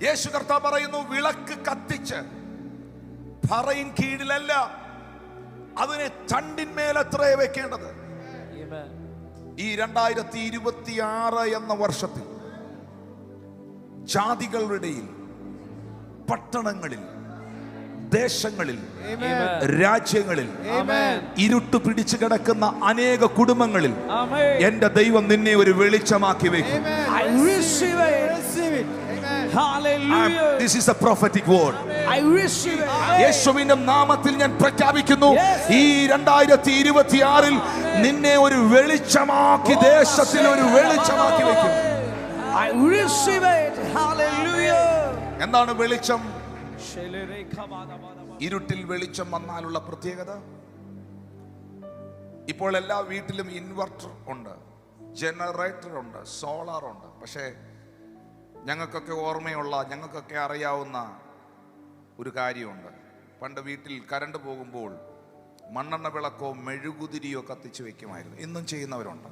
യേശു കർത്താവ് പറയുന്നു, വിളക്ക് കത്തിച്ച് പറയിൻ കീഴിലല്ല, അതിനെ തണ്ടിന്മേലത്രേ വെക്കേണ്ടത്. ഈ 2026 എന്ന വർഷത്തിൽ ജാതികളുടെ ഇടയിൽ, പട്ടണങ്ങളിൽ, ദേശങ്ങളിൽ, രാജ്യങ്ങളിൽ ഇരുട്ട് പിടിച്ചു കിടക്കുന്ന അനേക കുടുംബങ്ങളിൽ എന്റെ ദൈവം നിന്നെ ഒരു വെളിച്ചമാക്കി വെക്കും. This is a prophetic word. യേശുവിന്റെ നാമത്തിൽ ഞാൻ പ്രഖ്യാപിക്കുന്നു, ഈ 2026 നിന്നെ ഒരു വെളിച്ചമാക്കി, ദേശത്തിൽ ഒരു വെളിച്ചമാക്കി വെക്കും. എന്താണ് വെളിച്ചം? ഇരുട്ടിൽ വെളിച്ചം വന്നാലുള്ള പ്രത്യേകത, ഇപ്പോൾ എല്ലാ വീട്ടിലും ഇൻവെർട്ടർ ഉണ്ട്, ജനറേറ്റർ ഉണ്ട്, സോളാർ ഉണ്ട്. പക്ഷേ ഞങ്ങൾക്കൊക്കെ ഓർമ്മയുള്ള, ഞങ്ങൾക്കൊക്കെ അറിയാവുന്ന ഒരു കാര്യമുണ്ട്. പണ്ട് വീട്ടിൽ കറണ്ട് പോകുമ്പോൾ മണ്ണെണ്ണ വിളക്കോ മെഴുകുതിരിയോ കത്തിച്ചു വെക്കുമായിരുന്നു. ഇന്നും ചെയ്യുന്നവരുണ്ട്.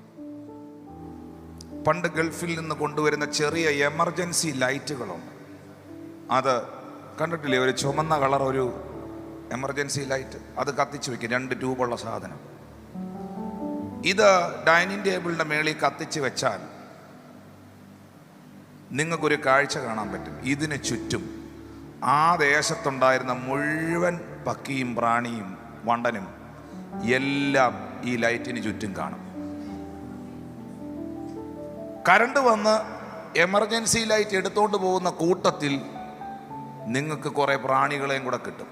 പണ്ട് ഗൾഫിൽ നിന്ന് കൊണ്ടുവരുന്ന ചെറിയ എമർജൻസി ലൈറ്റുകളുണ്ട്. അത് കണ്ടിട്ടില്ലേ? ഒരു ചുമന്ന കളർ ഒരു എമർജൻസി ലൈറ്റ്, അത് കത്തിച്ചു വെക്കും, 2 ട്യൂബുള്ള സാധനം. ഇത് ഡൈനിങ് ടേബിളിന്റെ മേളിൽ കത്തിച്ച് വെച്ചാൽ നിങ്ങൾക്കൊരു കാഴ്ച കാണാൻ പറ്റും. ഇതിന് ചുറ്റും ആ ദേശത്തുണ്ടായിരുന്ന മുഴുവൻ പക്കിയും പ്രാണിയും വണ്ടനും എല്ലാം ഈ ലൈറ്റിന് ചുറ്റും കാണും. കറണ്ട് വന്ന് എമർജൻസി ലൈറ്റ് എടുത്തോണ്ട് പോകുന്ന കൂട്ടത്തിൽ നിങ്ങൾക്ക് കുറെ പ്രാണികളെയും കൂടെ കിട്ടും.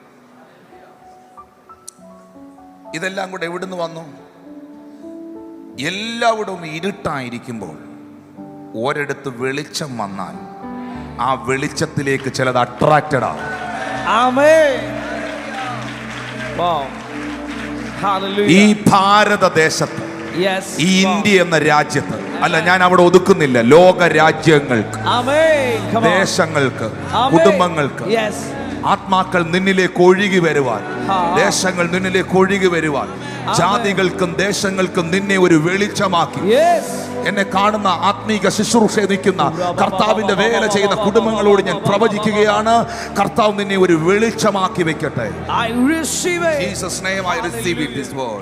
ഇതെല്ലാം കൂടെ എവിടുന്ന് വന്നു? എല്ലായിടവും ഇരുട്ടായിരിക്കുമ്പോൾ ഒരിടത്ത് വെളിച്ചം വന്നാൽ ആ വെളിച്ചത്തിലേക്ക് ചിലത് അട്രാക്റ്റഡ് ആവും. ഈ ഭാരതദേശത്ത്, ഈ ഇന്ത്യ എന്ന രാജ്യത്ത്, അല്ല ഞാൻ അവിടെ ഒതുക്കുന്നില്ല, ലോക രാജ്യങ്ങൾക്ക്, ദേശങ്ങൾക്ക്, കുടുംബങ്ങൾക്ക് ആത്മാക്കൾ നിന്നിലേക്ക് ഒഴുകി വരുവാൻ, ദേശങ്ങൾ നിന്നിലേക്ക് ഒഴുകി വരുവാൻ, ജാതികൾക്കും ദേശങ്ങൾക്കും നിന്നെ ഒരു വെളിച്ചമാക്കി. എന്നെ കാണുന്ന ആത്മീക ശുശ്രൂഷ നിൽക്കുന്ന കർത്താവിന്റെ വേല ചെയ്യുന്ന കുടുംബങ്ങളോട് ഞാൻ പ്രവചിക്കുകയാണ്, കർത്താവ് നിന്നെ ഒരു വെളിച്ചമാക്കി വെക്കട്ടെ. Jesus name I receive it this word.